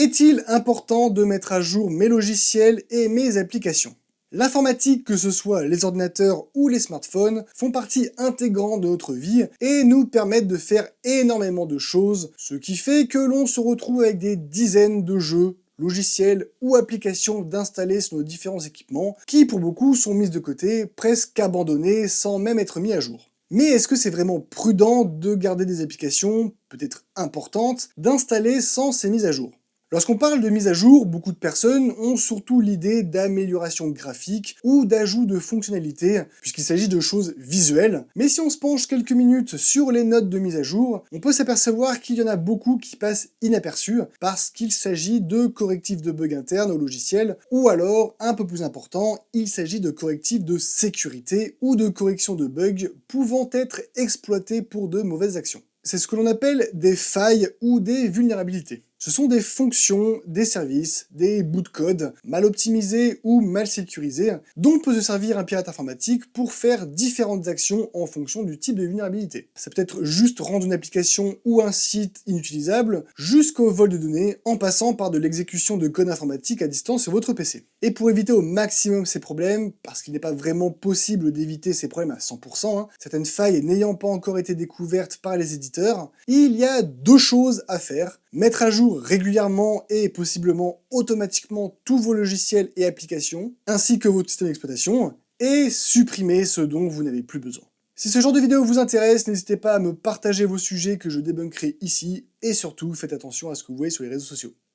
Est-il important de mettre à jour mes logiciels et mes applications? L'informatique, que ce soit les ordinateurs ou les smartphones, font partie intégrante de notre vie et nous permettent de faire énormément de choses, ce qui fait que l'on se retrouve avec des dizaines de jeux, logiciels ou applications d'installer sur nos différents équipements, qui pour beaucoup sont mises de côté, presque abandonnés, sans même être mis à jour. Mais est-ce que c'est vraiment prudent de garder des applications, peut-être importantes, d'installer sans ces mises à jour? Lorsqu'on parle de mise à jour, beaucoup de personnes ont surtout l'idée d'amélioration graphique ou d'ajout de fonctionnalités, puisqu'il s'agit de choses visuelles. Mais si on se penche quelques minutes sur les notes de mise à jour, on peut s'apercevoir qu'il y en a beaucoup qui passent inaperçus, parce qu'il s'agit de correctifs de bugs internes au logiciel, ou alors, un peu plus important, il s'agit de correctifs de sécurité ou de correction de bugs pouvant être exploités pour de mauvaises actions. C'est ce que l'on appelle des failles ou des vulnérabilités. Ce sont des fonctions, des services, des bouts de code mal optimisés ou mal sécurisés, dont peut se servir un pirate informatique pour faire différentes actions en fonction du type de vulnérabilité. Ça peut être juste rendre une application ou un site inutilisable, jusqu'au vol de données, en passant par de l'exécution de code informatique à distance sur votre PC. Et pour éviter au maximum ces problèmes, parce qu'il n'est pas vraiment possible d'éviter ces problèmes à 100%, certaines failles n'ayant pas encore été découvertes par les éditeurs, il y a deux choses à faire. Mettre à jour régulièrement et possiblement automatiquement tous vos logiciels et applications, ainsi que votre système d'exploitation, et supprimer ce dont vous n'avez plus besoin. Si ce genre de vidéo vous intéresse, n'hésitez pas à me partager vos sujets que je débunkerai ici, et surtout faites attention à ce que vous voyez sur les réseaux sociaux.